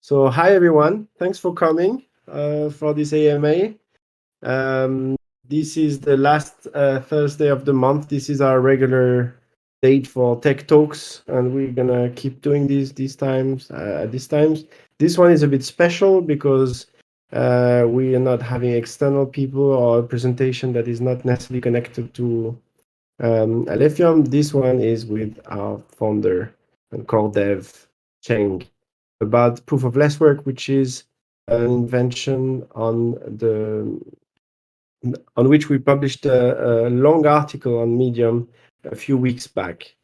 So hi everyone, thanks for coming for this AMA. This is the last Thursday of the month. This is our regular date for tech talks, and we're gonna keep doing these times. This one is a bit special because we are not having external people or a presentation that is not necessarily connected to Alephium. This one is with our founder and core dev, Cheng, about proof of less work, which is an invention on which we published a long article on Medium a few weeks back.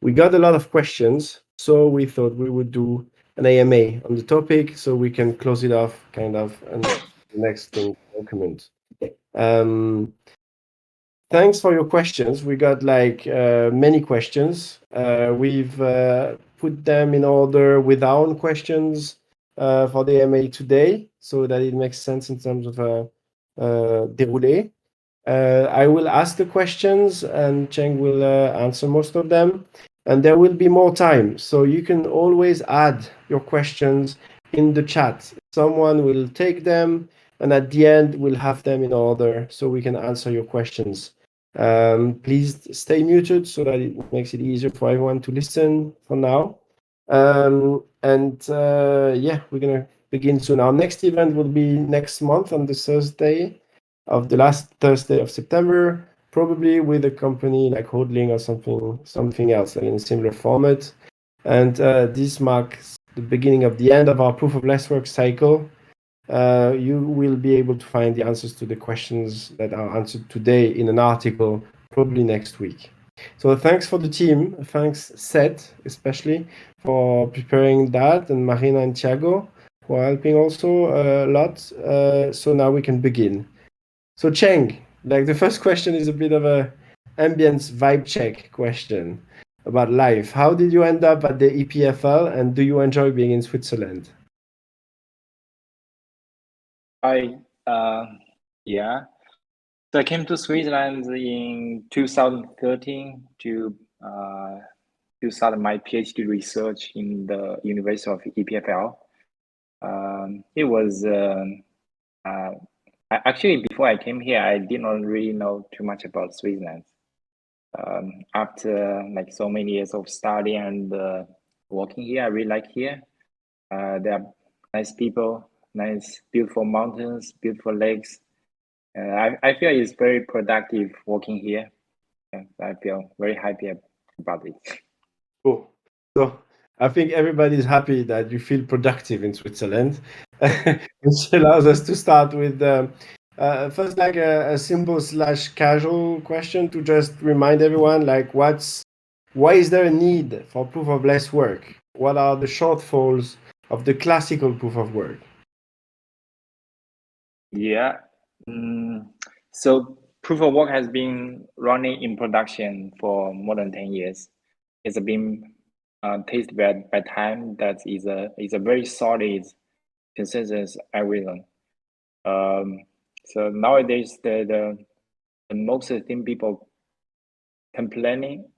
We got a lot of questions, so we thought we would do an AMA on the topic so we can close it off kind of and the next thing document. Thanks for your questions. We got like many questions. We've put them in order with our own questions for the AMA today so that it makes sense in terms of déroulé. I will ask the questions and Cheng will answer most of them. And there will be more time. So you can always add your questions in the chat. Someone will take them and at the end we'll have them in order so we can answer your questions. Please stay muted so that it makes it easier for everyone to listen for now. Yeah, we're gonna begin soon. Our next event will be next month on the Thursday of the last Thursday of September, probably with a company like Hodling or something else, like in a similar format. And this marks the beginning of the end of our proof of less work cycle. You will be able to find the answers to the questions that are answered today in an article, probably next week. So thanks for the team. Thanks, Seth, especially, for preparing that, and Marina and Thiago for helping also a lot. So now we can begin. So Cheng, like the first question is a bit of a ambience vibe check question about life. How did you end up at the EPFL, and do you enjoy being in Switzerland? Yeah. So I came to Switzerland in 2013 to start my PhD research in the University of EPFL. It was actually before I came here, I did not really know too much about Switzerland. After like so many years of study and working here, I really like here. There are nice people, nice, beautiful mountains, beautiful lakes. I feel it's very productive working here. I feel very happy about it. Cool. So I think everybody's happy that you feel productive in Switzerland, which allows us to start with first like a simple / casual question to just remind everyone, like why is there a need for proof of less work? What are the shortfalls of the classical proof of work? Yeah. So proof of work has been running in production for more than 10 years. It's been tested by time that is a very solid consensus algorithm. So nowadays the most thing people are complaining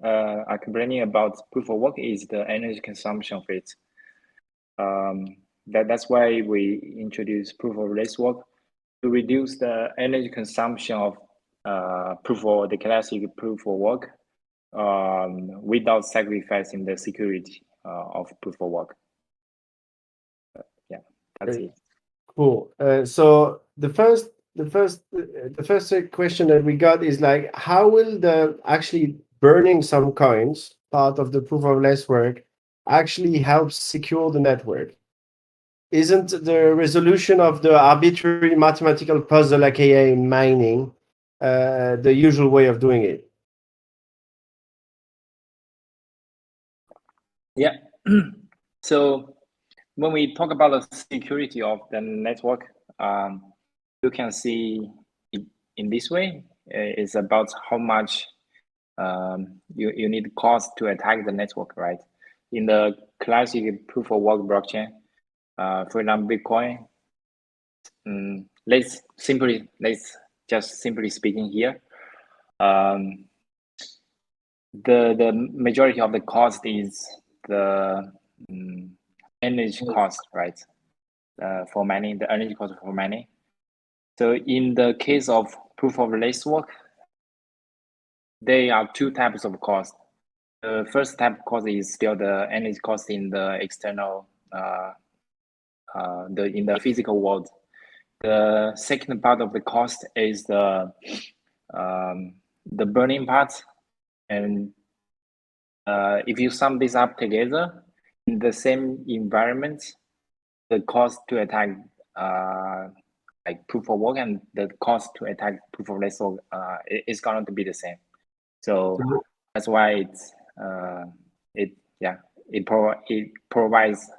about proof of work is the energy consumption of it. That's why we introduce proof of less work to reduce the energy consumption of the classic proof of work without sacrificing the security of proof of work. Yeah, that's it. Cool. So the first question that we got is like, how will the actually burning some coins, part of the proof of less work, actually help secure the network? Isn't the resolution of the arbitrary mathematical puzzle, a.k.a. mining, the usual way of doing it? Yeah. So when we talk about the security of the network, you can see it in this way. It's about how much you need cost to attack the network, right? In the classic proof of work blockchain, for example, Bitcoin. Let's just simply speaking here. The majority of the cost is the energy cost, right? for mining, the energy cost for mining. So in the case of proof of lacework, there are two types of cost. The first type of cost is still the energy cost in the external, in the physical world. The second part of the cost is the burning part, and if you sum this up together in the same environment, the cost to attack like proof of work and the cost to attack proof of lacework is going to be the same. So that's why it provides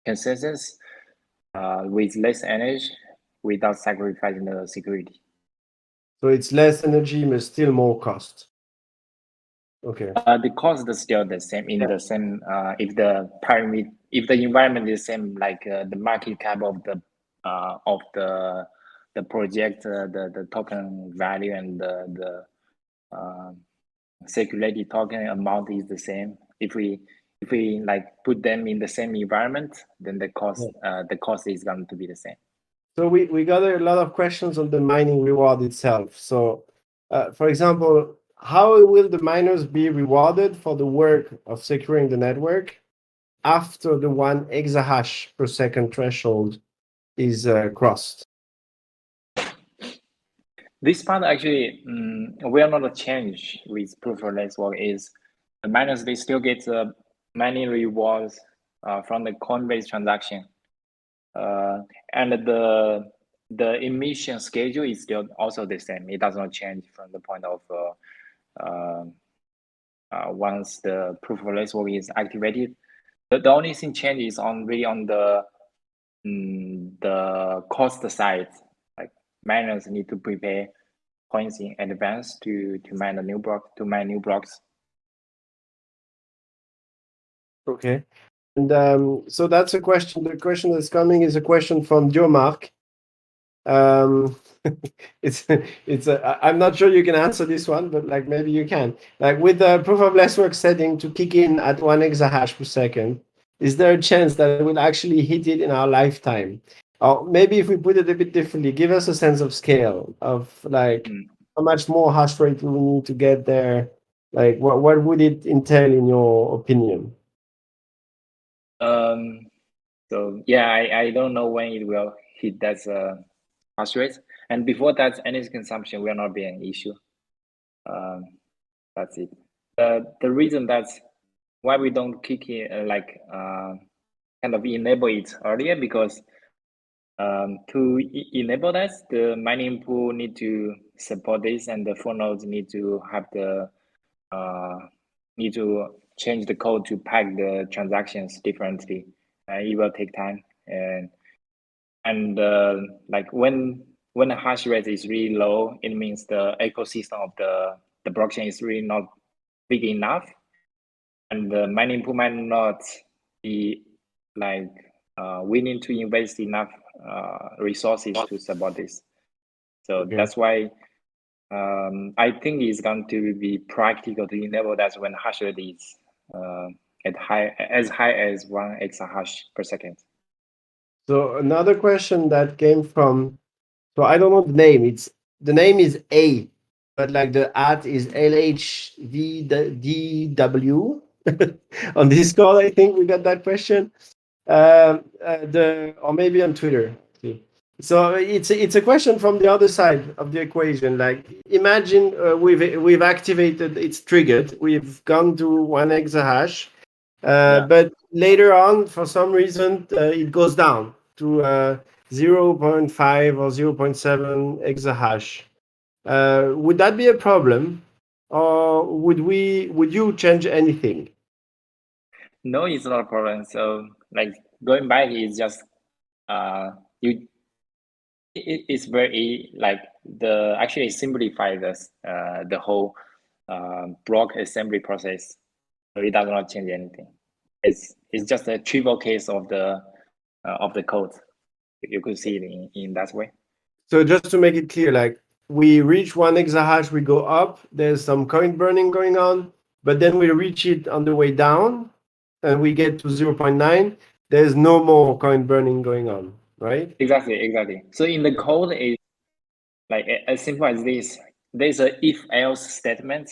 consensus with less energy without sacrificing the security. So it's less energy, but still more cost. Okay. The cost is still the same in the same if the pyramid, if the environment is the same, like the market cap of the project, the token value and the circulated token amount is the same. If we like put them in the same environment, then the cost is going to be the same. So we got a lot of questions on the mining reward itself. So, for example, how will the miners be rewarded for the work of securing the network after the 1 exahash per second threshold is crossed? This part actually, we are not a change with proof of lacework. Is the miners, they still get mining rewards from the Coinbase transaction, and the emission schedule is still also the same. It does not change from the point of once the proof of lacework is activated. The only thing changes on the cost side. Like miners need to prepare coins in advance to mine the new block, to mine new blocks. Okay. And so that's a question. The question that's coming is a question from Diomark. I'm not sure you can answer this one, but like maybe you can. Like with the proof of lacework setting to kick in at 1 exahash per second, is there a chance that we'll actually hit it in our lifetime? Or maybe if we put it a bit differently, give us a sense of scale of like how much more hash rate we need to get there. Like what would it entail in your opinion? So yeah, I don't know when it will hit that hash rate. And before that, energy consumption will not be an issue. That's it. The reason that's why we don't kick it kind of enable it earlier, because to enable that, the mining pool need to support this, and the full nodes need to have the need to change the code to pack the transactions differently. It will take time, and like when the hash rate is really low, it means the ecosystem of the blockchain is really not big enough, and the mining pool might not be like willing to invest enough resources to support this. So that's why I think it's going to be practical to enable that when hash rate is as high as 1 exahash per second. So another question that came from, so I don't know the name. The name is A, but like the @ is LHVDW on Discord. I think we got that question. Or maybe on Twitter too. So it's a question from the other side of the equation. Like imagine we've activated, it's triggered. We've gone to 1 exahash, but later on, for some reason, it goes down to 0.5 or 0.7 exahash. Would that be a problem, or would you change anything? No, it's not a problem. So like going back is just it's very like actually simplifies the whole block assembly process. So it does not change anything. It's just a trivial case of the code. You could see it in that way. So just to make it clear, like we reach 1 exahash, we go up, there's some coin burning going on, but then we reach it on the way down and we get to 0.9, there's no more coin burning going on. right? Exactly. So in the code is like as simple as this. There's a if-else statement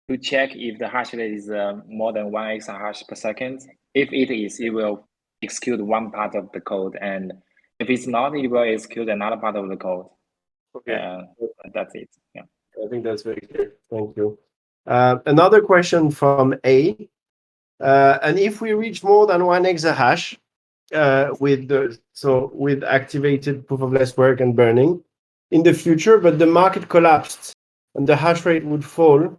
to check if the hash rate is more than 1 exahash per second. If it is, it will execute one part of the code, and if it's not, it will execute another part of the code. Okay. That's it. Yeah. I think that's very clear. Thank you. Another question from A. And if we reach more than 1 exahash with activated proof of less work and burning in the future, but the market collapsed and the hash rate would fall,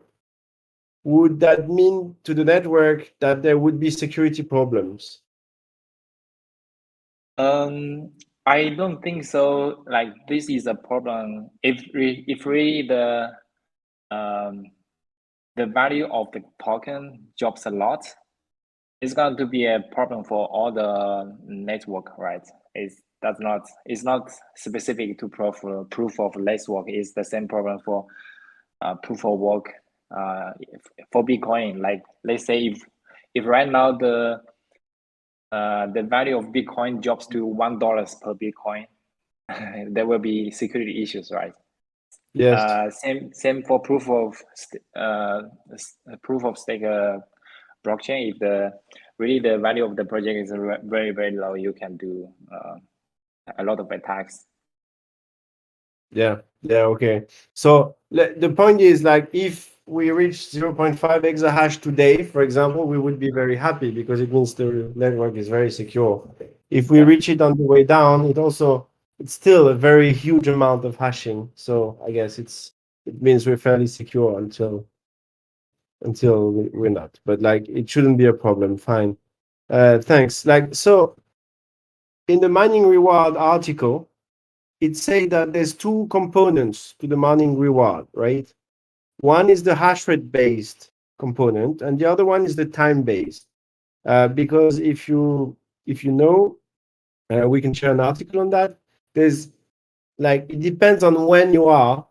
would that mean to the network that there would be security problems? I don't think so. Like this is a problem. If really the value of the token drops a lot, it's going to be a problem for all the network, right? It's not specific to proof of less work. It's the same problem for proof of work for Bitcoin. Like let's say if right now the value of Bitcoin drops to $1 per Bitcoin, there will be security issues, right? Yes. Same for proof of stake blockchain. If the value of the project is very low, you can do a lot of attacks. Yeah. Okay. So the point is, like, if we reach 0.5 exahash today, for example, we would be very happy because it means the network is very secure. If we reach it on the way down, it's still a very huge amount of hashing. So I guess it means we're fairly secure until we're not. But like, it shouldn't be a problem. Fine. Thanks. Like, so in the mining reward article, it says that there's two components to the mining reward, right? One is the hash rate based component, and the other one is the time based. Because if you know, we can share an article on that. There's like, it depends on when you are,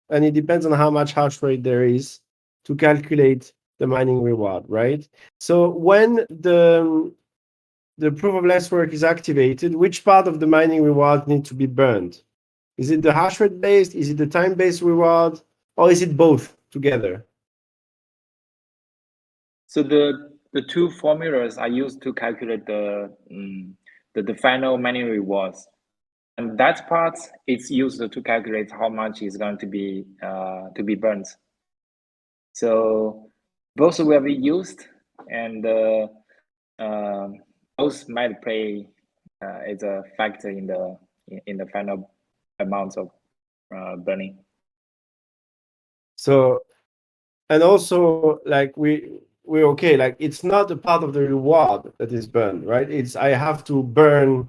and it depends on how much hash rate there is to calculate the mining reward, right? So when the proof of less work is activated, which part of the mining reward needs to be burned? Is it the hash rate based? Is it the time based reward? Or is it both together? So the two formulas are used to calculate the final mining rewards, and that part it's used to calculate how much is going to be burnt. So both will be used, and both might play as a factor in the final amounts of burning. So, and also, like, we're okay. Like, it's not a part of the reward that is burned, right? It's, I have to burn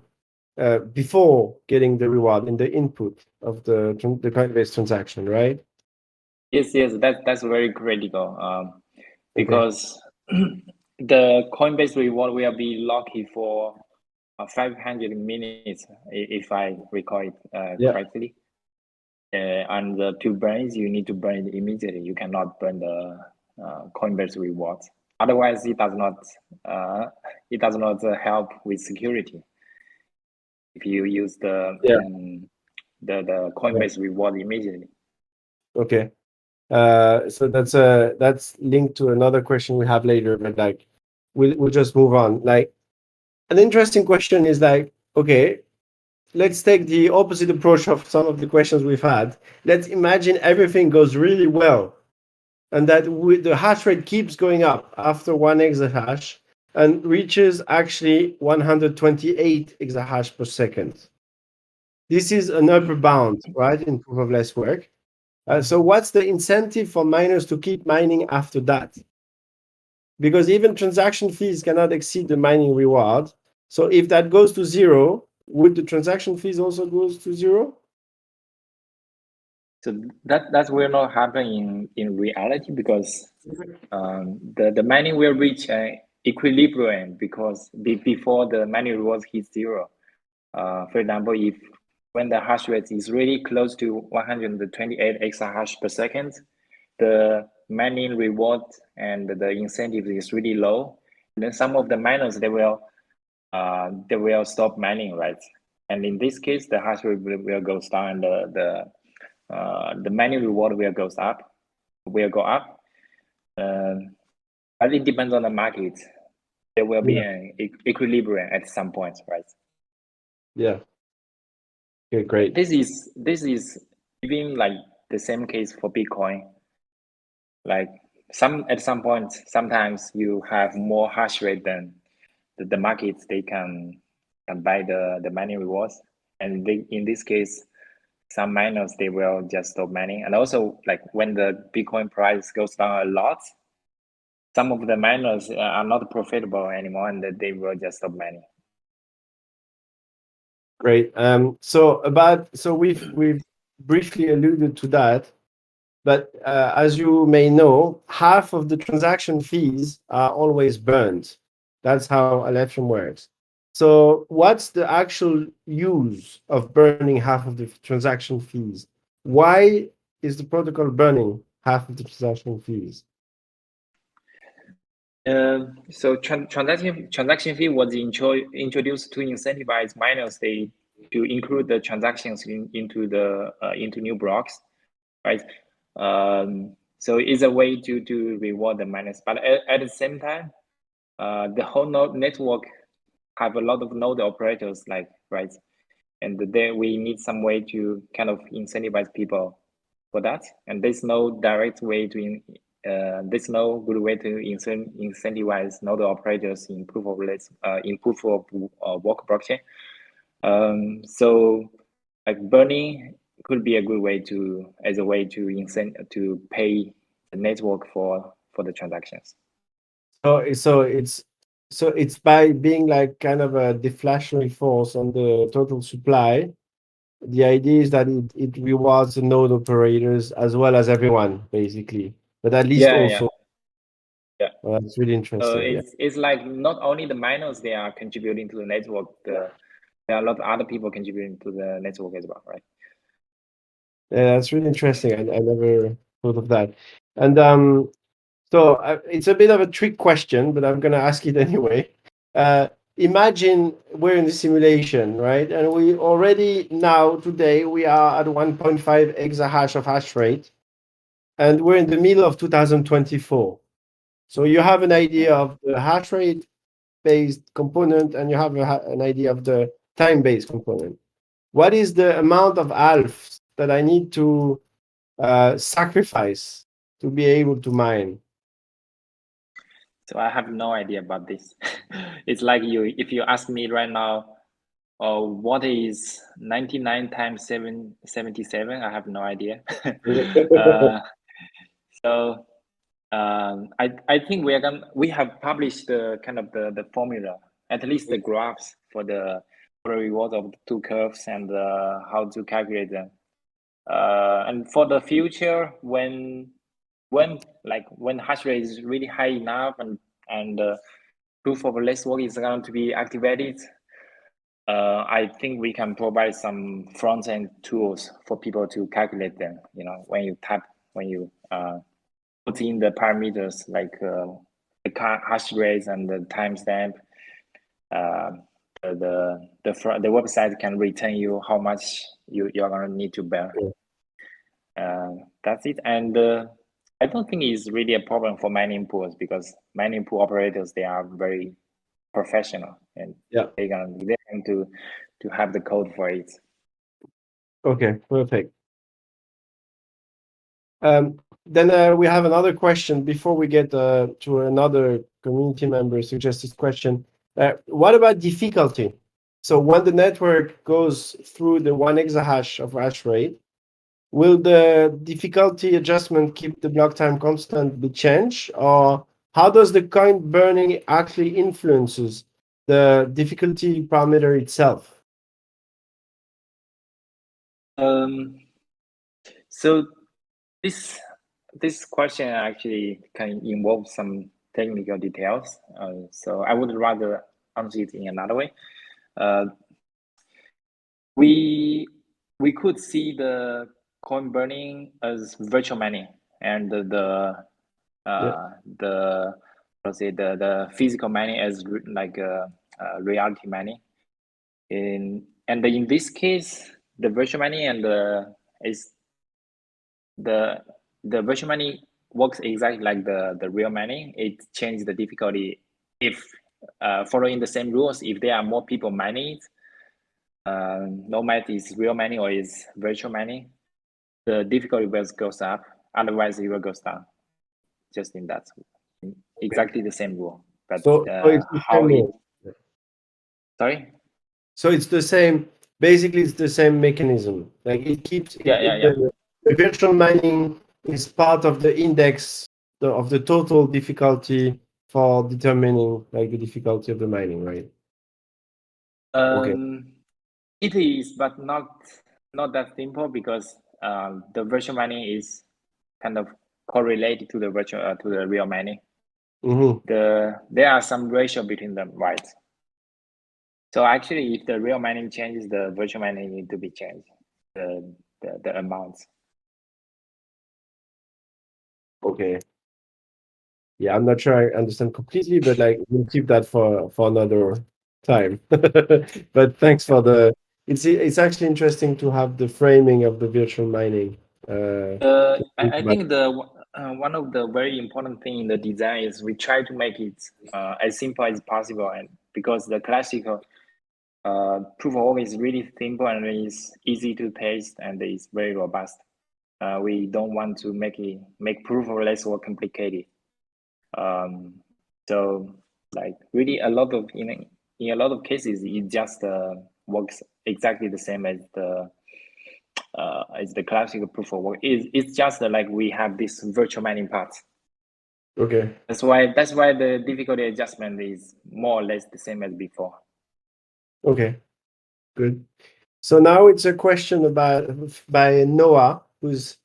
before getting the reward in the input of the Coinbase transaction, right? Yes, that's very critical. Because the Coinbase reward will be lucky for 500 minutes, if I recall it correctly. And the two burns, you need to burn it immediately. You cannot burn the Coinbase reward. Otherwise, it does not help with security. If you use the Coinbase reward immediately. Okay. So that's linked to another question we have later, but like, we'll just move on. Like, an interesting question is like, okay, let's take the opposite approach of some of the questions we've had. Let's imagine everything goes really well, and that the hash rate keeps going up after 1 exahash and reaches actually 128 exahash per second. This is an upper bound, right, in proof of less work. So what's the incentive for miners to keep mining after that? Because even transaction fees cannot exceed the mining reward. So if that goes to zero, would the transaction fees also goes to zero? So that will not happen in reality, because the mining will reach an equilibrium because before the mining rewards hit zero. For example, when the hash rate is really close to 128 exahash per second, the mining reward and the incentive is really low. And then some of the miners they will stop mining, right? And in this case, the hash rate will go down, and the mining reward will go up. But it depends on the market. There will be an equilibrium at some point, right? Yeah. Okay, great. This is even like the same case for Bitcoin. Like at some point, sometimes you have more hash rate than the markets they can buy the mining rewards, and in this case, some miners they will just stop mining. And also, like when the Bitcoin price goes down a lot, some of the miners are not profitable anymore, and they will just stop mining. Great. So we've briefly alluded to that, but as you may know, half of the transaction fees are always burned. That's how Alephium works. So what's the actual use of burning half of the transaction fees? Why is the protocol burning half of the transaction fees? So transaction fee was introduced to incentivize miners to include the transactions into new blocks, right? So it's a way to reward the miners, but at the same time, the whole network have a lot of node operators, like, right? And then we need some way to kind of incentivize people for that. And there's no direct way to there's no good way to incentivize node operators in proof of work blockchain. So like burning could be a good way to pay the network for the transactions. So it's by being like kind of a deflationary force on the total supply. The idea is that it rewards the node operators as well as everyone, basically. But at least also, well, that's really interesting. It's like not only the miners they are contributing to the network, there are a lot of other people contributing to the network as well, right? Yeah, that's really interesting. I never thought of that. And so it's a bit of a trick question, but I'm going to ask it anyway. Imagine we're in the simulation, right? And we already now, today, we are at 1.5 exahash of hash rate, and we're in the middle of 2024. So you have an idea of the hash rate based component, and you have an idea of the time-based component. What is the amount of ALPHs that I need to sacrifice to be able to mine? So I have no idea about this. It's like if you ask me right now, what is 99 times 77? I have no idea. So I think we have published the kind of the formula, at least the graphs for the reward of the two curves and how to calculate them. And for the future, when hash rate is really high enough and proof of less work is going to be activated, I think we can provide some front end tools for people to calculate them. You know, when you put in the parameters like the hash rates and the timestamp, the website can return you how much you're gonna need to bear. That's it. And I don't think it's really a problem for mining pools, because mining pool operators, they are very professional, and they're going to have the code for it. Okay, perfect. Then we have another question before we get to another community member suggested question. What about difficulty? So when the network goes through the 1 exahash of hash rate, will the difficulty adjustment keep the block time constant be changed? Or how does the coin burning actually influences the difficulty parameter itself? So this question actually can involve some technical details. So I would rather answer it in another way. We could see the coin burning as virtual mining, and the physical mining as like reality mining. and in this case, the virtual money and the virtual money works exactly like the real money. It changes the difficulty if following the same rules. If there are more people mining it, no matter it's real money or it's virtual money, the difficulty will goes up. Otherwise, it will go down. Just in that, exactly the same rule. But So it's the how same it? rule. Sorry. So it's the same. Basically, it's the same mechanism. Like it keeps Yeah. the virtual mining is part of the index of the total difficulty for determining like the difficulty of the mining, right? Okay. It is, but not that simple because the virtual mining is kind of correlated to the virtual to the real mining. There are some ratio between them, right? So actually, if the real mining changes, the virtual mining need to be changed, the amounts. Okay. Yeah, I'm not sure I understand completely, but like we'll keep that for another time. But thanks for the. It's actually interesting to have the framing of the virtual mining. I think the one of the very important thing in the design is we try to make it as simple as possible, and because the classical proof of work is really simple and it's easy to test and it's very robust. We don't want to make proof of less work complicated. So like really a lot of in a lot of cases it just works exactly the same as the classical proof of work. It's just like we have this virtual mining part. Okay. That's why the difficulty adjustment is more or less the same as before. Okay. Good. So now it's a question about by Noah, who's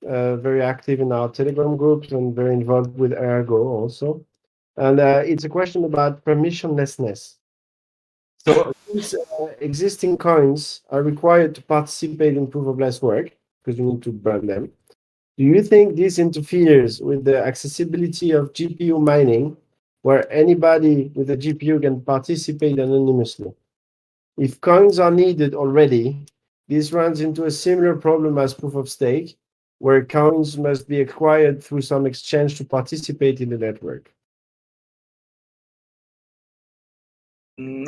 very active in our Telegram groups and very involved with Ergo also. And it's a question about permissionlessness. So since existing coins are required to participate in proof of less work, because you need to burn them, do you think this interferes with the accessibility of GPU mining, where anybody with a GPU can participate anonymously? If coins are needed already, this runs into a similar problem as proof of stake, where coins must be acquired through some exchange to participate in the network.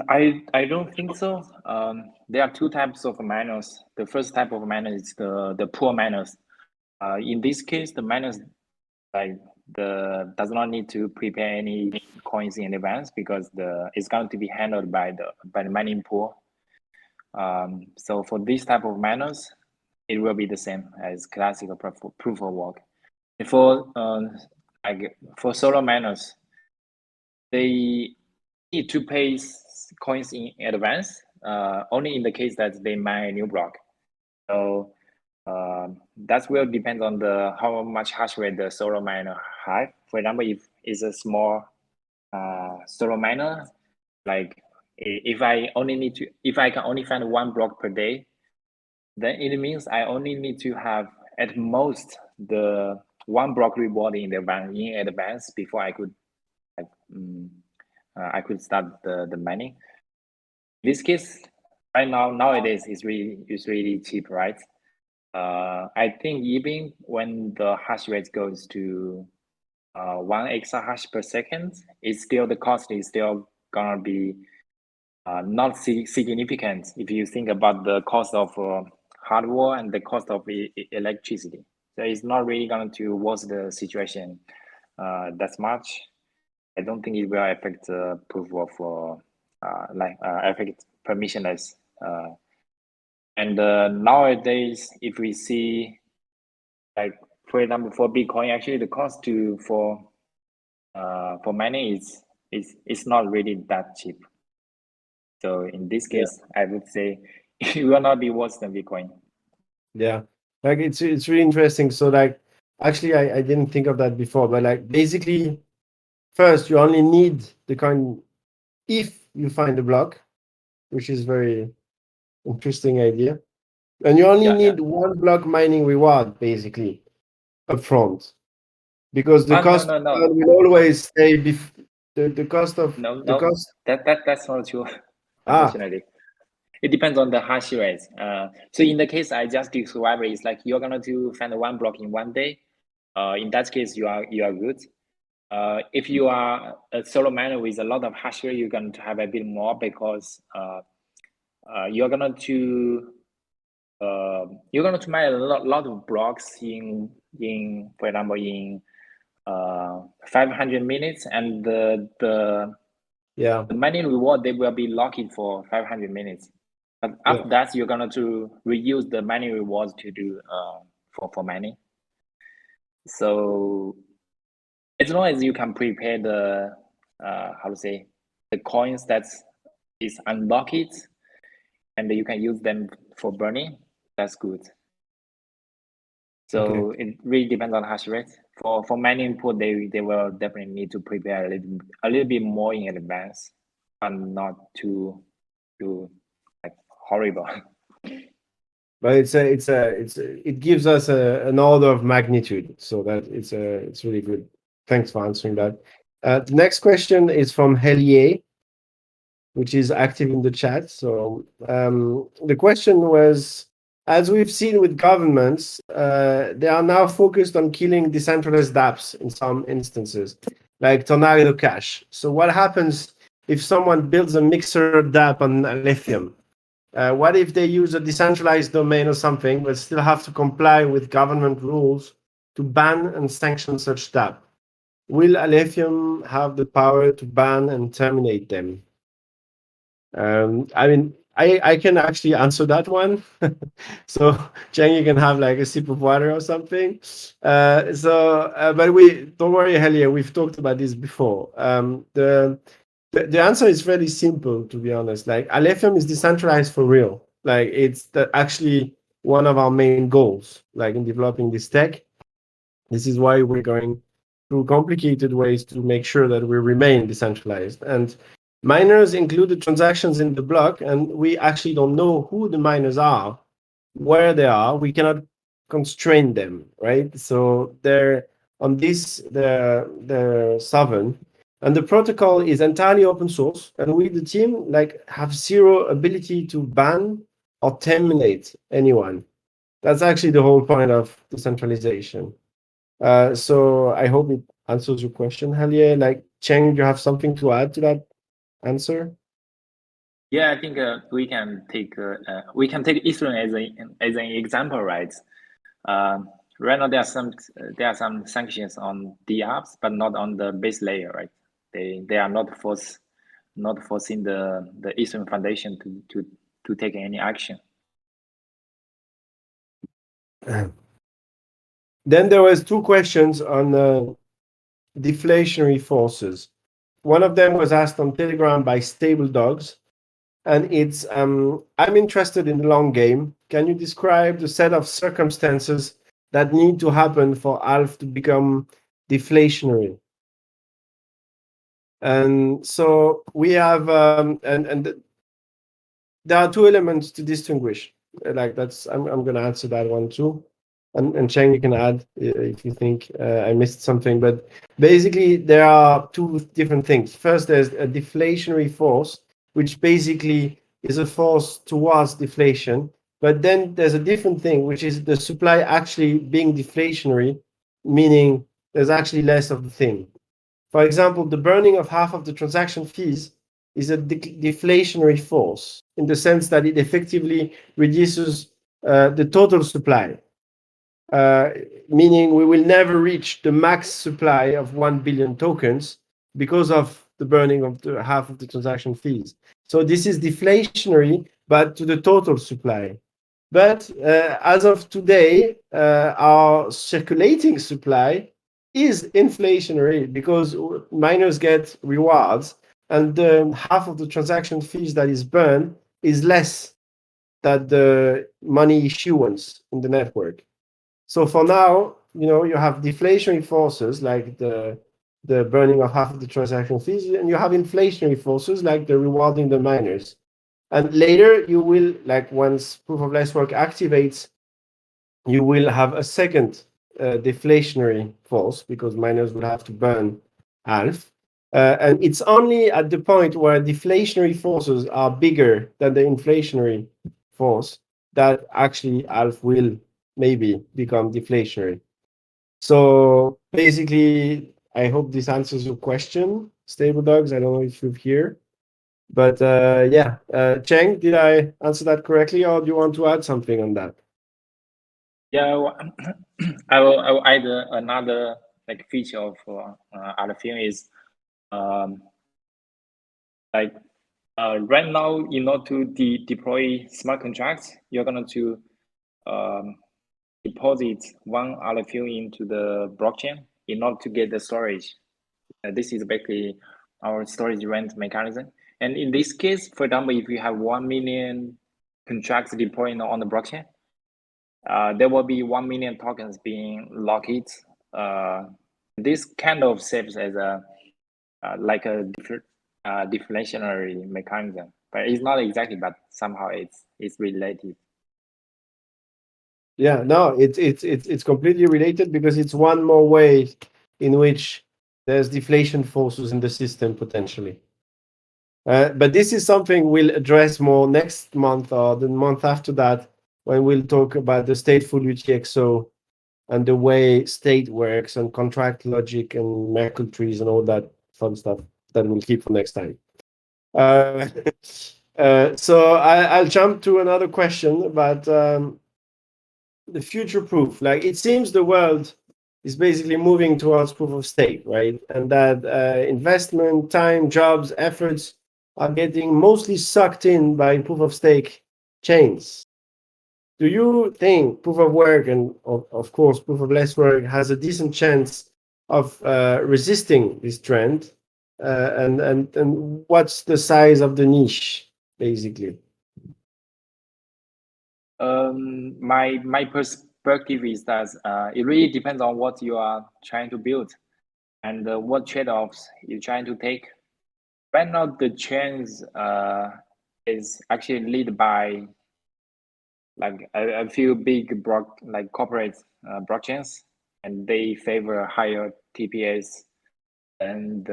I don't think so. There are two types of miners. The first type of miner is the poor miners. In this case, the miners does not need to prepare any coins in advance because it's going to be handled by the mining pool. So for this type of miners, it will be the same as classical proof of work. For solo miners, they need to pay coins in advance, only in the case that they mine a new block. So that will depend on how much hash rate the solo miner have. For example, if it's a small solo miner, like if I can only find one block per day, then it means I only need to have at most the one block reward in advance before I could start the mining. In this case, right nowadays is really cheap, right? I think even when the hash rate goes to 1 exahash per second, the cost is still gonna be not significant if you think about the cost of hardware and the cost of electricity. So it's not really going to worsen the situation that much. I don't think it will affect proof of affect permissionless. And nowadays, if we see, like for example, for Bitcoin, actually the cost for mining is not really that cheap. So in this case, I would say it will not be worse than Bitcoin. Yeah, like it's really interesting. So like actually I didn't think of that before, but like basically first you only need the coin if you find a block, which is very interesting idea. And you only need one block mining reward basically upfront. Because the cost will always stay the cost of no the cost. that's not true, unfortunately. It depends on the hash rate. So in the case I just described, it's like you're gonna to find one block in one day. In that case, you are good. If you are a solo miner with a lot of hash rate, you're going to have a bit more because you're going to mine a lot of blocks in for example in 500 minutes, and the mining reward, they will be locked for 500 minutes. But after that, you're going to reuse the mining rewards to do for mining. So as long as you can prepare the how to say, the coins that is unlocked, and you can use them for burning, that's good. So it really depends on hash rate. For mining input, they will definitely need to prepare a little bit more in advance, and not too like horrible. But it gives us an order of magnitude, so that it's really good. Thanks for answering that. The next question is from Helier, which is active in the chat. So the question was, as we've seen with governments, they are now focused on killing decentralized dApps in some instances, like tornado.cash. So what happens if someone builds a mixer dApp on Alephium? What if they use a decentralized domain or something, but still have to comply with government rules to ban and sanction such dApp? Will Alephium have the power to ban and terminate them? I mean, I can actually answer that one. So Cheng, you can have like a sip of water or something. But don't worry, Helia, we've talked about this before. The answer is fairly simple, to be honest. Like Alephium is decentralized for real. Like it's actually one of our main goals, like in developing this tech. This is why we're going through complicated ways to make sure that we remain decentralized. And miners include the transactions in the block, and we actually don't know who the miners are, where they are. We cannot constrain them, right? So they're on this, they're sovereign. And the protocol is entirely open source, and we, the team, like have zero ability to ban or terminate anyone. That's actually the whole point of decentralization. So I hope it answers your question, Halie. Like Cheng, you have something to add to that answer? Yeah, I think we can take Ethereum as an example, right? Right now there are some sanctions on dApps, but not on the base layer, right? They are not forcing the Ethereum Foundation to take any action. Then there was two questions on deflationary forces. One of them was asked on Telegram by Stable Dogs, and it's I'm interested in the long game. Can you describe the set of circumstances that need to happen for ALPH to become deflationary? And so we have and there are two elements to distinguish. Like that's I'm going to answer that one too. And Cheng, you can add if you think I missed something. But basically, there are two different things. First, there's a deflationary force, which basically is a force towards deflation. But then there's a different thing, which is the supply actually being deflationary, meaning there's actually less of the thing. For example, the burning of half of the transaction fees is a deflationary force in the sense that it effectively reduces the total supply. Meaning we will never reach the max supply of 1 billion tokens because of the burning of the half of the transaction fees. So this is deflationary, but to the total supply. But as of today, our circulating supply is inflationary because miners get rewards, and half of the transaction fees that is burned is less than the money issuance in the network. So for now, you have deflationary forces like the burning of half of the transaction fees, and you have inflationary forces like the rewarding the miners. And later you will, like once proof of less work activates, you will have a second deflationary force because miners will have to burn ALPH. And it's only at the point where deflationary forces are bigger than the inflationary force that actually ALPH will maybe become deflationary. So basically, I hope this answers your question, Stable Dogs. I don't know if you're here, but yeah, Cheng, did I answer that correctly, or do you want to add something on that? Yeah, well, I will add another like feature of Alephium is like right now, in order to deploy smart contracts, you're going to deposit one Alephium into the blockchain in order to get the storage. This is basically our storage rent mechanism. And in this case, for example, if you have 1 million contracts deployed on the blockchain, there will be 1 million tokens being locked. This kind of serves as a like a deflationary mechanism, but it's not exactly, but somehow it's related. Yeah, no, it's completely related because it's one more way in which there's deflation forces in the system potentially. But this is something we'll address more next month or the month after that, when we'll talk about the stateful UTXO and the way state works and contract logic and Merkle trees and all that fun stuff that we'll keep for next time. So I'll jump to another question about the future proof. Like, it seems the world is basically moving towards proof of stake, right? And that investment, time, jobs, efforts are getting mostly sucked in by proof of stake chains. Do you think proof of work and of course proof of less work has a decent chance of resisting this trend? And what's the size of the niche, basically? My perspective is that it really depends on what you are trying to build and what trade-offs you're trying to take. Right now, the trends is actually led by like a few big like corporate blockchains, and they favor higher TPS and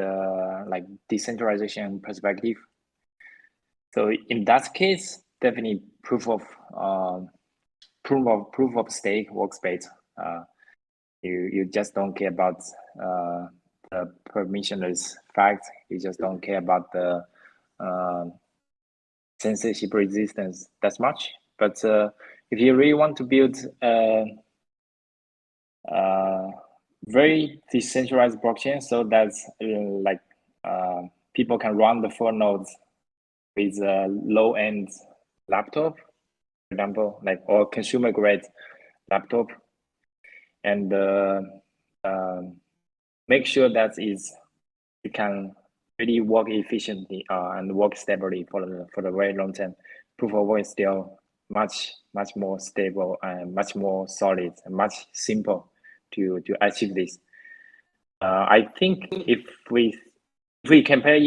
like decentralization perspective. So in that case, definitely proof of stake works better. You just don't care about the permissionless fact. You just don't care about the censorship resistance that much. But if you really want to build a very decentralized blockchain, so that's like people can run the full nodes with a low-end laptop, for example, like, or consumer grade laptop, and make sure that it can really work efficiently and work stably for the very long term. Proof of work is still much more stable and much more solid and much simple to achieve this. I think if we compare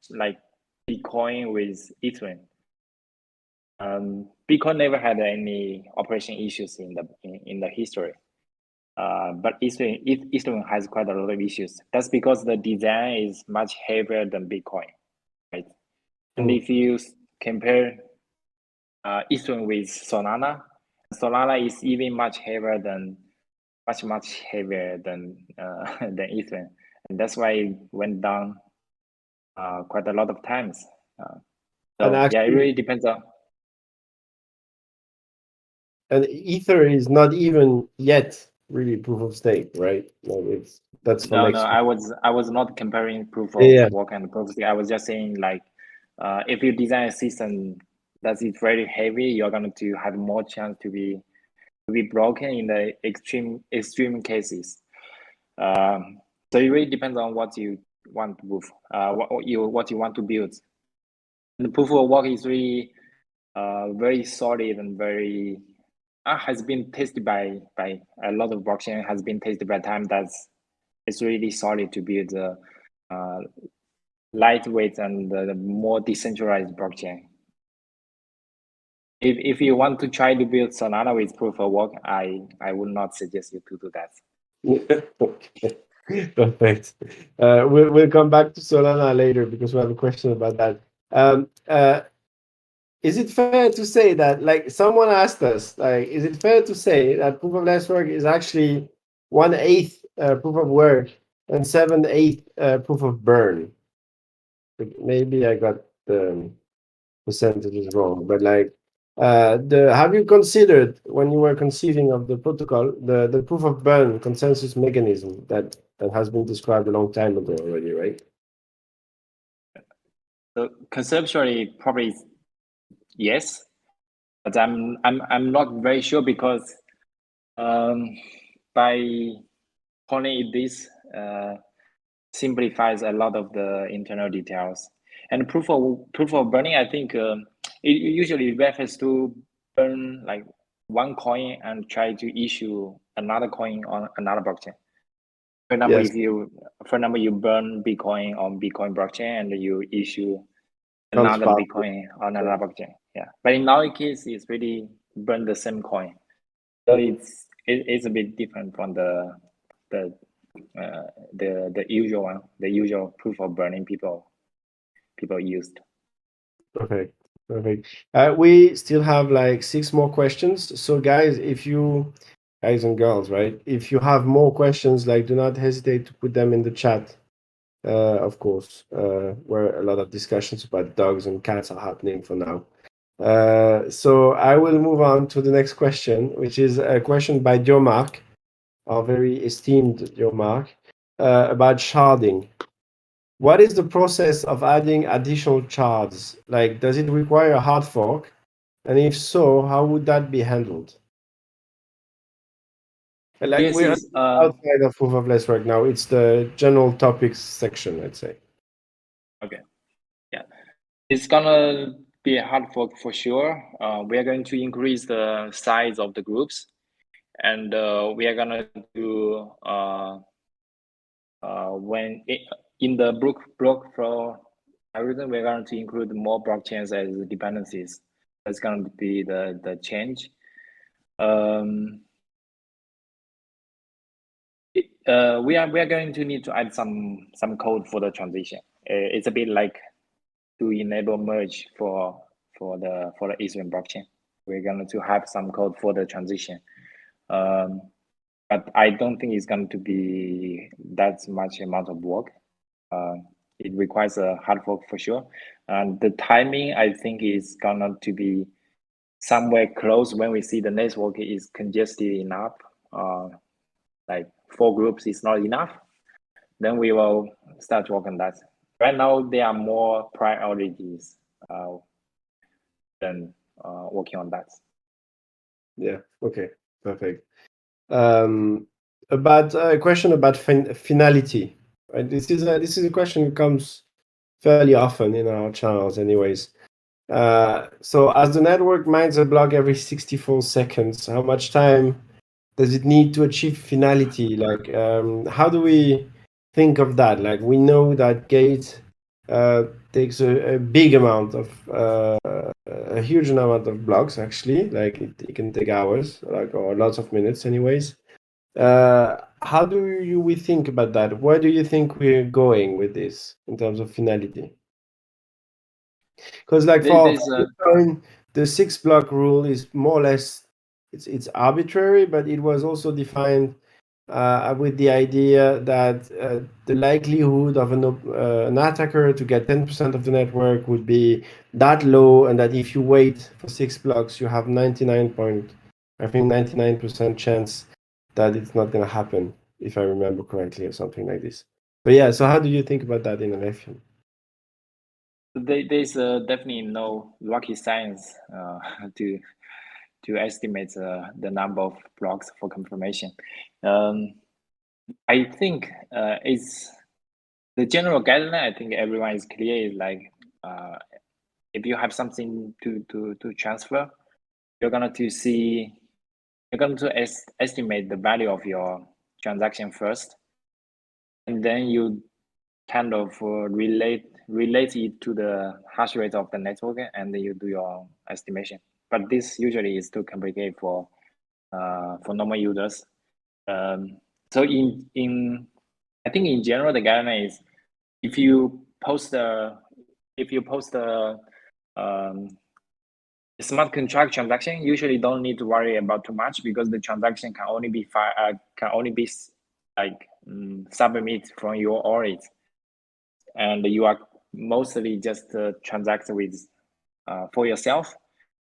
like Bitcoin with Ethereum, Bitcoin never had any operation issues in the history. But Ethereum has quite a lot of issues. That's because the design is much heavier than Bitcoin, right? And if you compare Ethereum with Solana, Solana is even much heavier than than Ethereum, and that's why it went down quite a lot of times. So actually, yeah, it really depends on. And Ether is not even yet really proof of stake, right? No, that's for No, next. I was not comparing proof of Yeah. work and proof of stake. I was just saying, like, if you design a system that is very heavy, you're going to have more chance to be broken in the extreme cases. So it really depends on what you want to move, what you want to build. And the proof of work is really very solid and very has been tested by a lot of blockchain, has been tested by time. It's really solid to build a lightweight and the more decentralized blockchain. If you want to try to build Solana with proof of work, I would not suggest you to do that. Okay. Perfect. We'll come back to Solana later because we have a question about that. Is it fair to say that, like, someone asked us, like, is it fair to say that proof of network is actually 1/8 proof of work and 7/8 proof of burn? Maybe I got the percentages wrong, but like, have you considered when you were conceiving of the protocol the proof of burn consensus mechanism that has been described a long time ago already, right? So conceptually, probably yes, but I'm not very sure because by calling it this simplifies a lot of the internal details. And proof of burning, I think it usually refers to burn like one coin and try to issue another coin on another blockchain. For example, Yes. if you, for example, you burn Bitcoin on Bitcoin blockchain and you issue Comes another fast. Bitcoin on another blockchain. Yeah, but in our case, it's really burn the same coin. So it's a bit different from the usual one, the usual proof of burning people used. Perfect. Perfect. We still have like 6 more questions. So guys, if you guys and girls, right? If you have more questions, like, do not hesitate to put them in the chat. Of course, where a lot of discussions about dogs and cats are happening for now. So I will move on to the next question, which is a question by Joe Mark, our very esteemed Joe Mark, about sharding. What is the process of adding additional shards? Like, does it require a hard fork? And if so, how would that be handled? Like, This we're is outside of proof of less right now. It's the general topics section, I'd say. okay. Yeah, it's gonna be a hard fork for sure. We are going to increase the size of the groups, and we are gonna do when in the block flow algorithm, we're going to include more blockchains as dependencies. That's going to be the change. We are going to need to add some code for the transition. It's a bit like to enable merge for the Ethereum blockchain. We're going to have some code for the transition. But I don't think it's going to be that much amount of work. It requires a hard fork for sure. And the timing, I think, is going to be somewhere close when we see the network is congested enough. Like 4 groups is not enough. Then we will start working on that. Right now, there are more priorities than working on that. Yeah. Okay. Perfect. About a question about finality. Right? This is a question that comes fairly often in our channels, anyways. So as the network mines a block every 64 seconds, how much time does it need to achieve finality? Like, how do we think of that? Like, we know that gate takes a big amount of a huge amount of blocks, actually. Like, it can take hours, like, or lots of minutes, anyways. How do we think about that? Where do you think we're going with this in terms of finality? Because, like, for Bitcoin, the 6-block rule is more or less it's arbitrary, but it was also defined with the idea that the likelihood of an attacker to get 10% of the network would be that low, and that if you wait for 6 blocks, you have 99% chance that it's not going to happen, if I remember correctly, or something like this. But yeah, so how do you think about that in Alephium? There's definitely no rocket science to estimate the number of blocks for confirmation. I think it's the general guideline. I think everyone is clear. Is like if you have something to transfer, you're going to estimate the value of your transaction first, and then you kind of relate it to the hash rate of the network, and then you do your estimation. But this usually is too complicated for normal users. So in I think in general the guideline is if you post the smart contract transaction, usually don't need to worry about too much because the transaction can only be submit from your wallet, and you are mostly just transact with for yourself.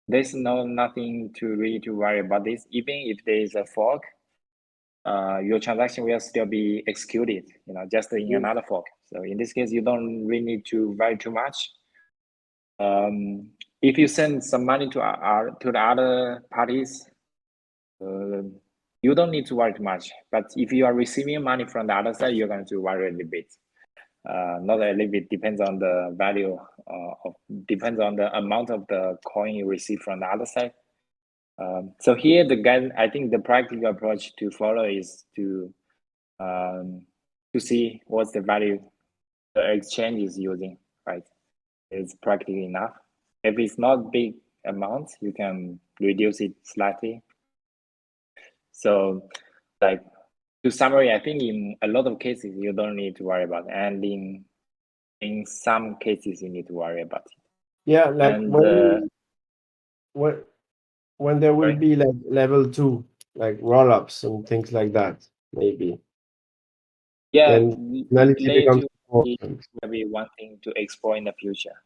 There's nothing to really to worry about this. Even if there is a fork, your transaction will still be executed, just in another fork. So in this case, you don't really need to worry too much. If you send some money to the other parties, you don't need to worry too much. But if you are receiving money from the other side, you're going to worry a little bit. Not a little bit, depends on the value, depends on the amount of the coin you receive from the other side. So here, I think the practical approach to follow is to see what's the value the exchange is using, right? It's practical enough. If it's not big amounts, you can reduce it slightly. So, like, to summary, I think in a lot of cases you don't need to worry about it, and in some cases you need to worry about it. Yeah, like And when there will sorry? be like level 2, like roll-ups and things like that, maybe. Yeah, Then finality layer becomes 2 important. will be one thing to explore in the future.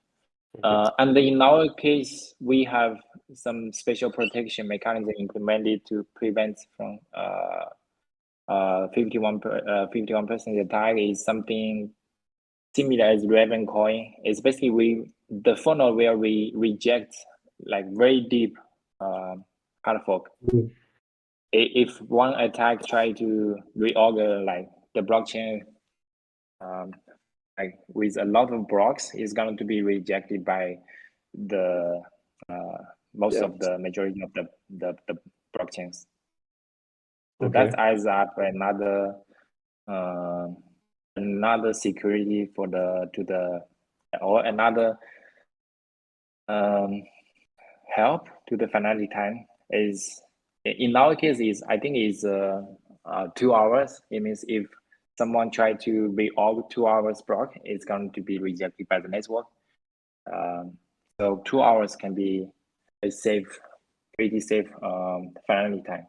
Okay. And in our case, we have some special protection mechanism implemented to prevent from 51% attack is something similar as Raven coin. It's basically the funnel where we reject like very deep hard fork. Mm. If one attack try to reorder like the blockchain like with a lot of blocks, is going to be rejected by the most of the majority of the blockchains. So Okay. that adds up another security for or another help to the finality time. Is in our case is I think is 2 hours. It means if someone try to reorg 2 hours block, it's going to be rejected by the network. So 2 hours can be a pretty safe finality time.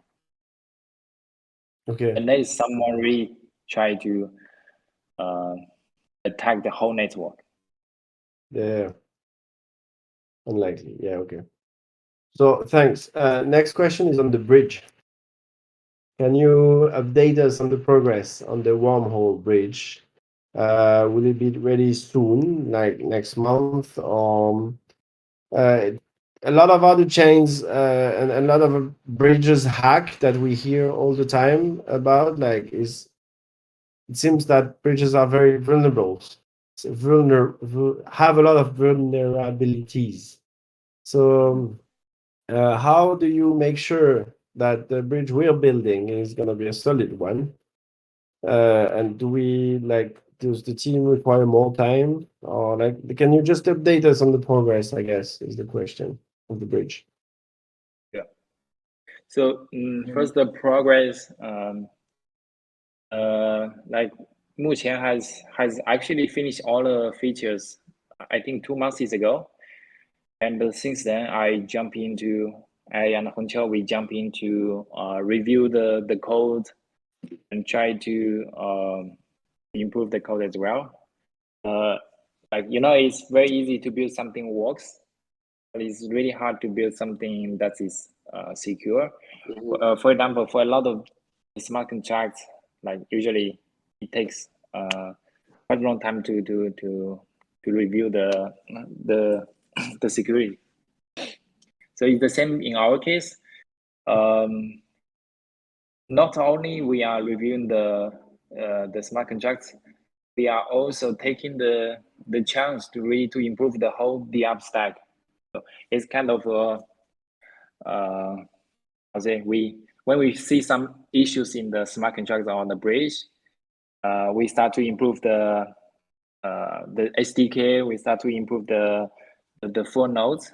Okay. Unless someone really try to attack the whole network. Yeah. Unlikely. Yeah. Okay. So thanks. Next question is on the bridge. Can you update us on the progress on the wormhole bridge? Will it be ready soon, like next month, or a lot of other chains and a lot of bridges hack that we hear all the time about? Like, it seems that bridges are very vulnerable, have a lot of vulnerabilities. So, how do you make sure that the bridge we're building is going to be a solid one? And does the team require more time, or can you just update us on the progress? I guess is the question of the bridge. Yeah. So first, the progress, like 目前 has actually finished all the features. I think 2 months ago, and since then I and Hongqiao we jump into review the code and try to improve the code as well. It's very easy to build something works, but it's really hard to build something that is secure. For example, for a lot of smart contracts, like usually it takes quite a long time to review the security. So it's the same in our case. Not only we are reviewing the smart contracts, we are also taking the chance to really to improve the whole dAPP stack. So it's kind of when we see some issues in the smart contracts on the bridge, we start to improve the SDK. We start to improve the full nodes.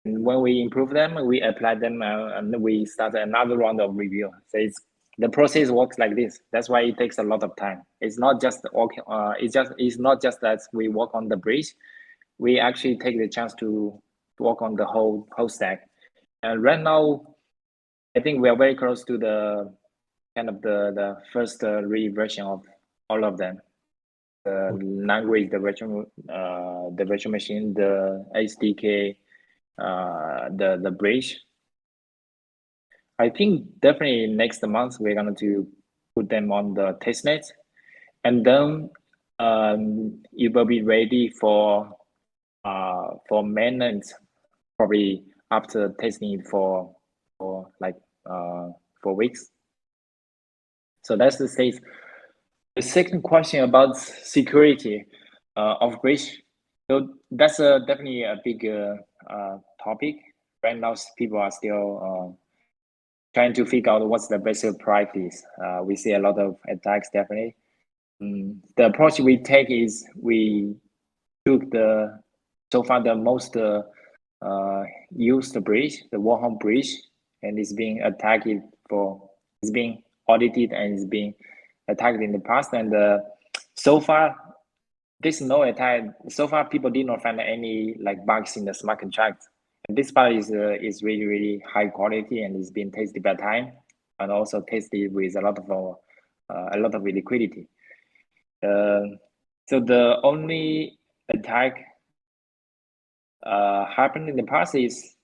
And when we improve them, we apply them and we start another round of review. So it's the process works like this. That's why it takes a lot of time. It's not just it's not just that we work on the bridge. We actually take the chance to work on the whole stack. And right now, I think we are very close to the kind of the first version of all of them. The language, the virtual machine, the SDK, the bridge. I think definitely next month we're going to put them on the testnet, and then it will be ready for maintenance probably after testing it for like 4 weeks. So that's the stage. The second question about security of bridge. So that's definitely a big topic. Right now, people are still trying to figure out what's the best practice. We see a lot of attacks, definitely. The approach we take is we took so far the most used bridge, the wormhole bridge, and it's being attacked it's being audited and it's being attacked in the past. And so far, there's no attack. So far, people did not find any like bugs in the smart contract. And this part is really, really high quality and it's been tested by time and also tested with a lot of liquidity. So the only attack happened in the past is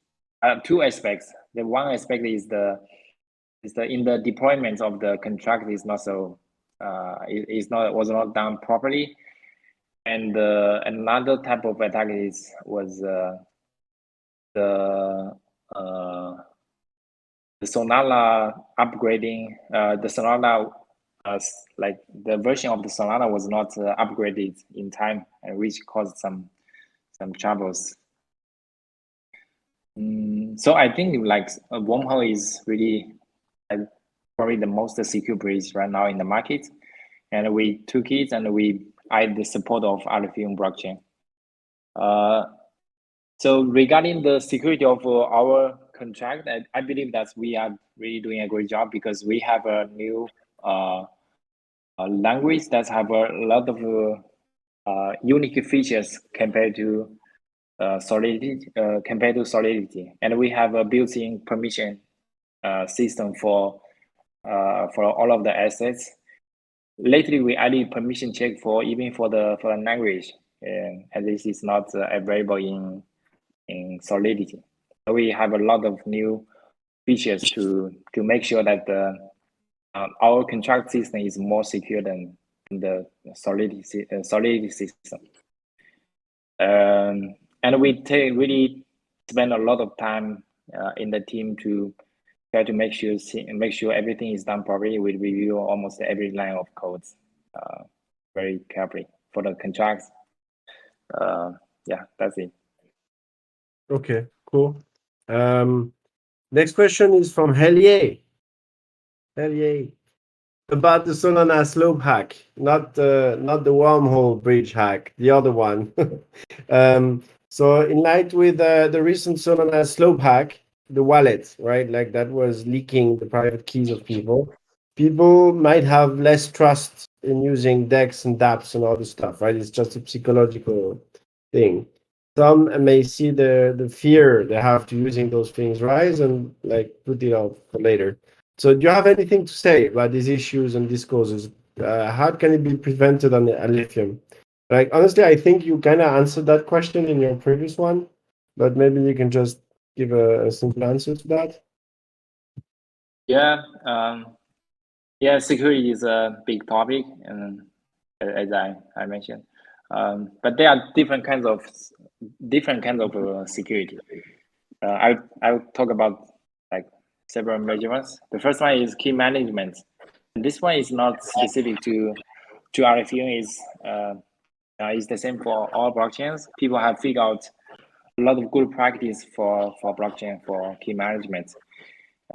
two aspects. The one aspect is in the deployment of the contract is not so was not done properly, and another type of attack was the Solana upgrading. The Solana like the version of the Solana was not upgraded in time, which caused some troubles. So I think like a wormhole is really probably the most secure bridge right now in the market, and we took it and we added the support of Alephium blockchain. So regarding the security of our contract, I believe that we are really doing a great job because we have a new language that have a lot of unique features compared to Solidity, and we have a built-in permission system for all of the assets. Lately, we added permission check even for the language, and this is not available in Solidity. So we have a lot of new features to make sure that our contract system is more secure than the Solidity system. And we really spend a lot of time in the team to try to make sure everything is done properly. We review almost every line of codes very carefully for the contracts. Yeah, that's it. Okay, cool. Next question is from Hellier. About the Solana slope hack, not the wormhole bridge hack, the other one. So in light with the recent Solana slope hack, the wallet, right? Like that was leaking the private keys of people. People might have less trust in using DEX and dApps and all this stuff, right? It's just a psychological thing. Some may see the fear they have to using those things rise and like put it off for later. So do you have anything to say about these issues and these causes? How can it be prevented on the Alephium? Like, honestly, I think you kind of answered that question in your previous one, but maybe you can just give a simple answer to that. Yeah, security is a big topic, and as I mentioned, but there are different kinds of security. I'll talk about like several measurements. The first one is key management. And this one is not specific to Alephium. Is the same for all blockchains. People have figured out a lot of good practice for blockchain for key management.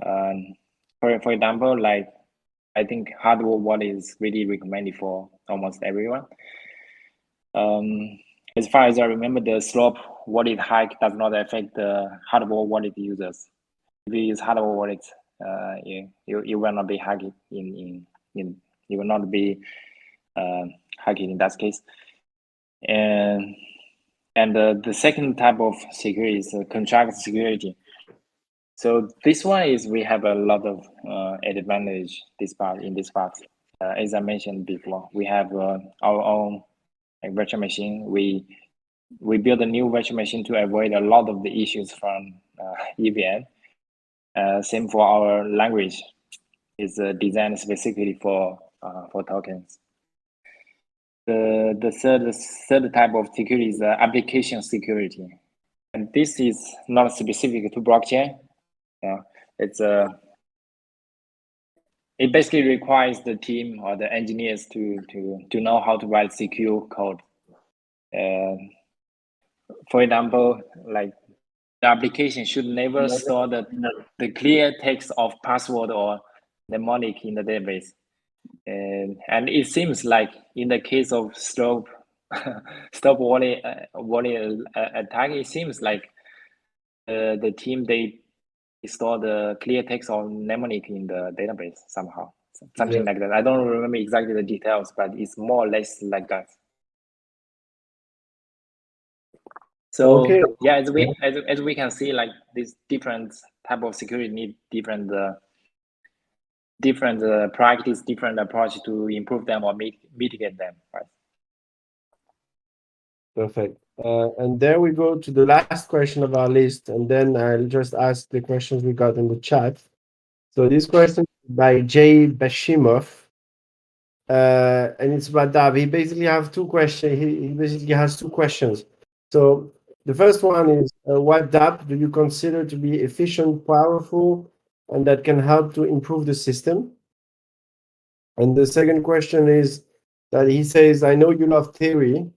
For example, like I think hardware wallet is really recommended for almost everyone. As far as I remember, the slope wallet hack does not affect the hardware wallet users. If you use hardware wallet, you will not be hacked in you will not be hacked in that case. And the second type of security is contract security. So this one is we have a lot of advantage in this part. As I mentioned before, we have our own virtual machine. We build a new virtual machine to avoid a lot of the issues from EVM. Same for our language. It's designed specifically for tokens. The third type of security is application security, and this is not specific to blockchain. It basically requires the team or the engineers to know how to write secure code. For example, like the application should never store the clear text of password or mnemonic in the database. And it seems like in the case of stop wallet attack, it seems like the team they store the clear text or mnemonic in the database somehow, something like that. I don't remember exactly the details, but it's more or less like that. So yeah, as we can see, like these different type of security need different practice, different approach to improve them or mitigate them, right? Perfect. And there we go to the last question of our list, and then I'll just ask the questions we got in the chat. So this question is by Jay Bashimov, and it's about DAPP. He basically has two questions. So the first one is, what DAPP do you consider to be efficient, powerful, and that can help to improve the system? And the second question is that he says, I know you love theory.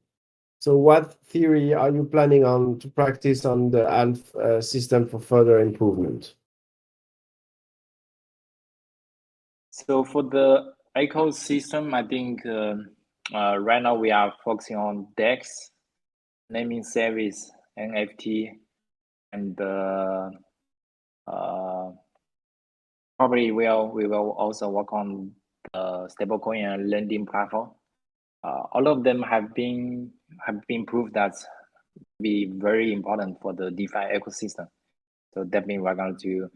So what theory are you planning on to practice on the ALPH system for further improvement? So for the ecosystem, I think right now we are focusing on DEX, naming service, NFT, and probably we will also work on the stablecoin and lending platform. All of them have been proved that be very important for the DeFi ecosystem. So definitely we're going to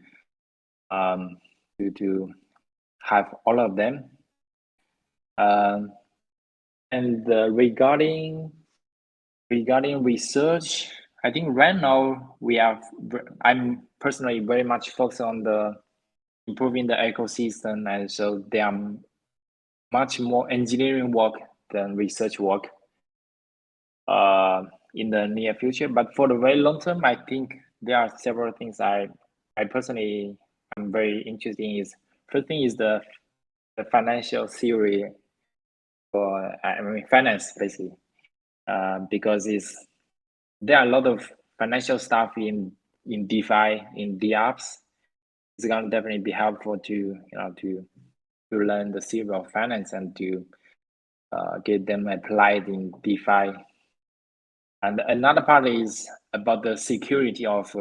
have all of them. And regarding research, I think right now I'm personally very much focused on the improving the ecosystem, and so there are much more engineering work than research work in the near future. But for the very long term, I think there are several things I personally am very interested in. First thing is the financial theory for finance basically, because there are a lot of financial stuff in DeFi, in dApps. It's gonna definitely be helpful to learn the theory of finance and to get them applied in DeFi. And another part is about the security of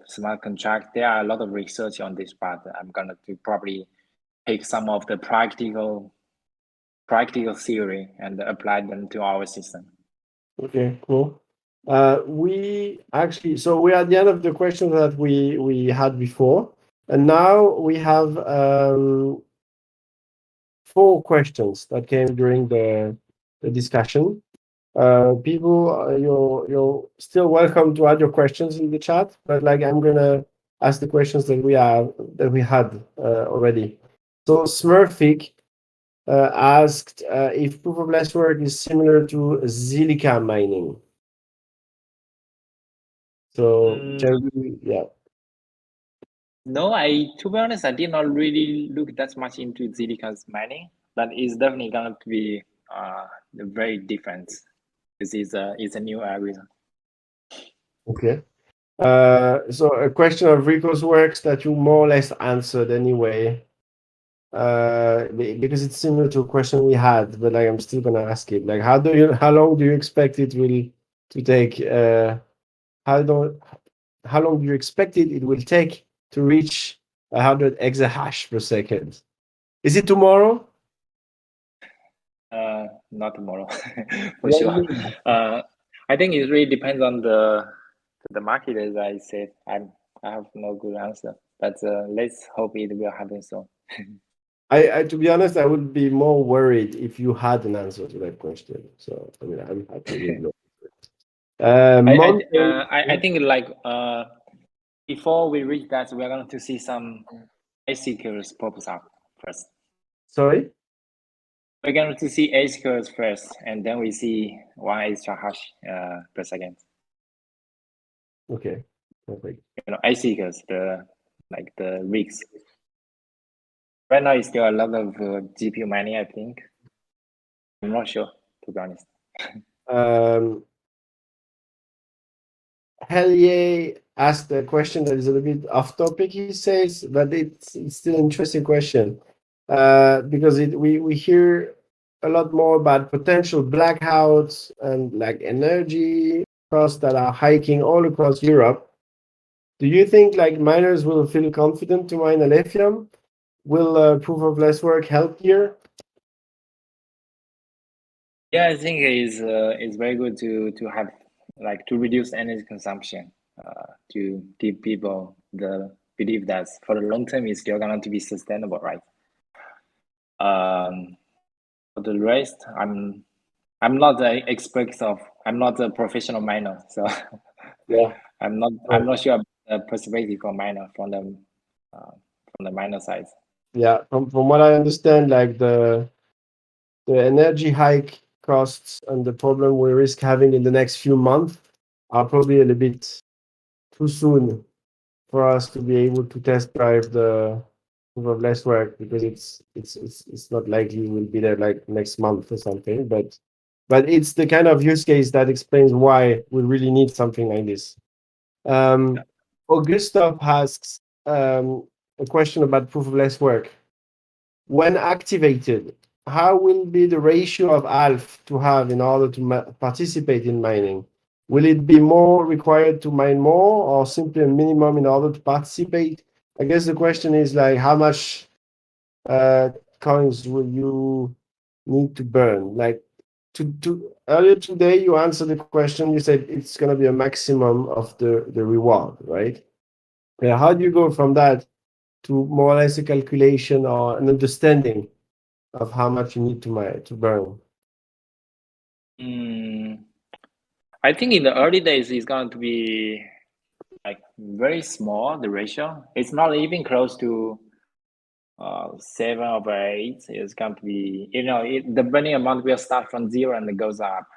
smart contract. There are a lot of research on this part. I'm gonna probably take some of the practical theory and apply them to our system. Okay, cool. We are at the end of the questions that we had before, and now we have 4 questions that came during the discussion. People, you're still welcome to add your questions in the chat, but like I'm gonna ask the questions that we had already. So Smurfic asked if proof of last word is similar to Zilliqa mining. So yeah. No, to be honest, I did not really look that much into Zilliqa's mining, but it's definitely going to be very different. This is it's a new algorithm. Okay. So a question of Rico's works that you more or less answered anyway, because it's similar to a question we had, but like I'm still gonna ask it. Like, how long do you expect it will to take? how long do you expect it will take to reach 100 exahash per second? Is it tomorrow? Not tomorrow, for When sure. will- I think it really depends on the market, as I said. I have no good answer, but let's hope it will happen soon. I to be honest, I would be more worried if you had an answer to that question. So I mean, I'm happy with no. Monday. I think like before we reach that, we're going to see some ASICs pop up first. Sorry. We're going to see ASICs first, and then we see 1 extra hash per second. Okay. Perfect. You know, ASICs, the rigs. Right now, it's still a lot of GPU mining, I think. I'm not sure, to be honest. Hell yeah asked a question that is a little bit off topic, he says, but it's still an interesting question. Because we hear a lot more about potential blackouts and like energy costs that are hiking all across Europe. Do you think like miners will feel confident to mine Alephium? Will proof of less work help here? Yeah, I think it's very good to have like to reduce energy consumption. To give people the belief that for the long term it's still going to be sustainable, right? For the rest, I'm not an expert of. I'm not a professional miner, so Yeah. I'm not sure about the perspective of miner from the miner side. Yeah. From what I understand, like the energy hike costs and the problem we risk having in the next few months are probably a little bit too soon for us to be able to test drive the proof of less work, because it's not likely we'll be there like next month or something. But it's the kind of use case that explains why we really need something like this. Augustov asks a question about proof of less work. When activated, how will be the ratio of ALPH to have in order to participate in mining? Will it be more required to mine more, or simply a minimum in order to participate? I guess the question is like, how much coins will you need to burn? Like earlier today, you answered the question. You said it's going to be a maximum of the reward, right? Yeah. How do you go from that to more or less a calculation or an understanding of how much you need to burn? I think in the early days it's going to be like very small, the ratio. It's not even close to 7 over 8. It's going to be, the burning amount will start from 0 and it goes up.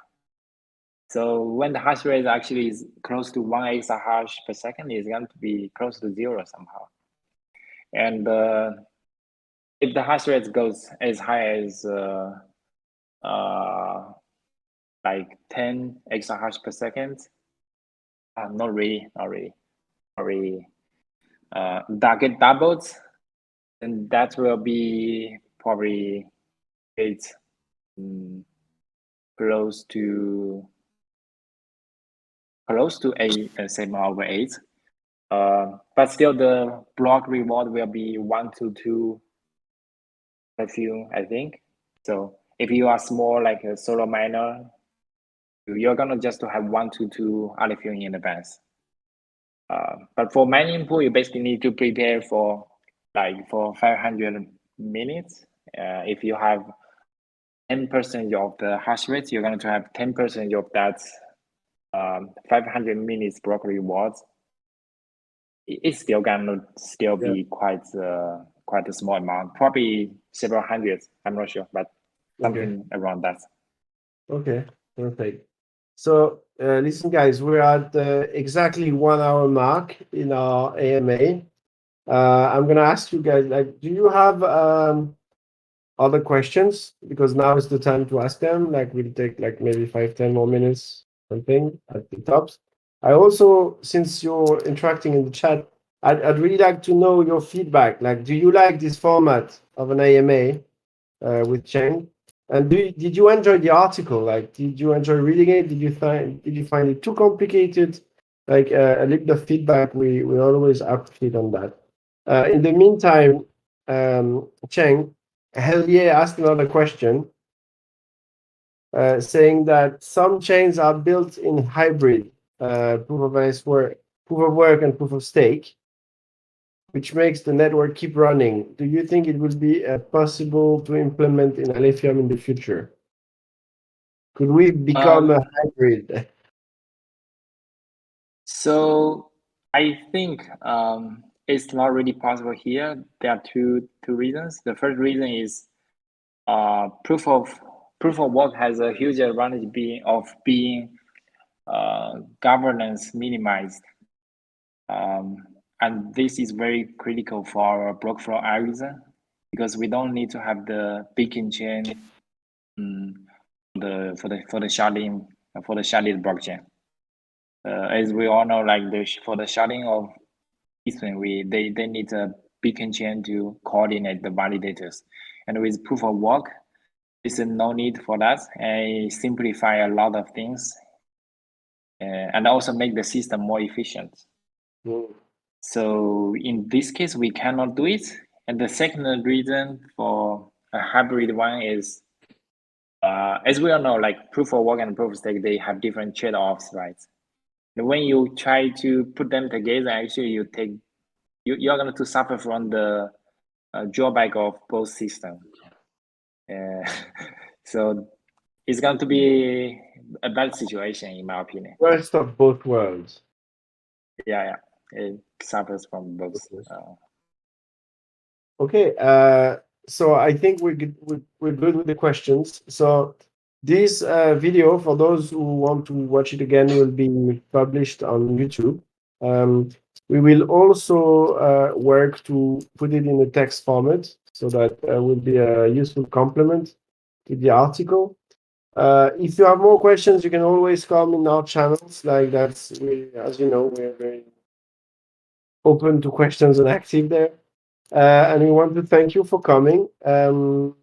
So when the hash rate actually is close to 1 exahash per second, it's going to be close to 0 somehow. And if the hash rate goes as high as like 10 exahash per second, not really. That get doubled, and that will be probably it's close to 8, 7 over 8. But still, the block reward will be 1 to 2 Alephium, I think. So if you are small, like a solo miner, you're gonna just to have 1 to 2 Alephium in advance. But for mining pool, you basically need to prepare for 500 minutes. If you have 10% of the hash rate, you're going to have 10% of that 500 minutes block rewards. It's still gonna be quite a small amount, probably several hundreds. I'm not sure, but something around that. Okay, perfect. So listen, guys, we're at exactly 1 hour mark in our AMA. I'm gonna ask you guys, like, do you have other questions? Because now is the time to ask them. Like, we'll take like maybe 5-10 more minutes, something at the tops. I also, since you're interacting in the chat, I'd really like to know your feedback. Like, do you like this format of an AMA with Cheng? And did you enjoy the article? Like, did you enjoy reading it? Did you find it too complicated? like a little bit of feedback, we always appreciate on that. In the meantime, Cheng, Hellier asked another question, saying that some chains are built in hybrid, proof of work and proof of stake, which makes the network keep running. Do you think it will be possible to implement in Alephium in the future? Could we become a hybrid? So I think it's not really possible here. There are two reasons. The first reason is proof of work has a huge advantage of being governance minimized, and this is very critical for our block flow algorithm because we don't need to have the beacon chain for the sharding blockchain. As we all know, like for the sharding of Ethereum, they need a beacon chain to coordinate the validators, and with proof of work, there's no need for that, and simplify a lot of things, and also make the system more efficient. So in this case, we cannot do it. And the second reason for a hybrid one is, as we all know, like proof of work and proof of stake, they have different trade-offs, right? And when you try to put them together, actually you're going to suffer from the drawback of both systems. So it's going to be a bad situation, in my opinion. Worst of both worlds. Yeah, it suffers from both. Okay, so I think we're good with the questions. So this video, for those who want to watch it again, will be published on YouTube. We will also work to put it in a text format so that will be a useful complement to the article. If you have more questions, you can always come in our channels. Like as you know, we're very open to questions and active there. And we want to thank you for coming. And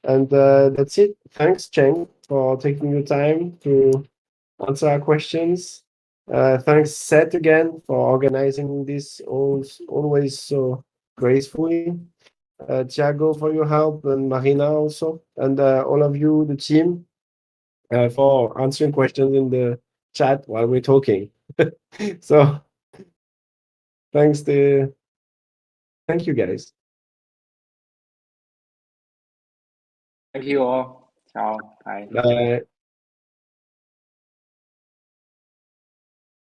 that's it. Thanks, Cheng, for taking your time to answer our questions. Thanks, Seth, again, for organizing this always so gracefully. Thiago, for your help, and Marina also, and all of you, the team, for answering questions in the chat while we're talking. So thank you, guys. Thank you all. Ciao. Bye. Bye.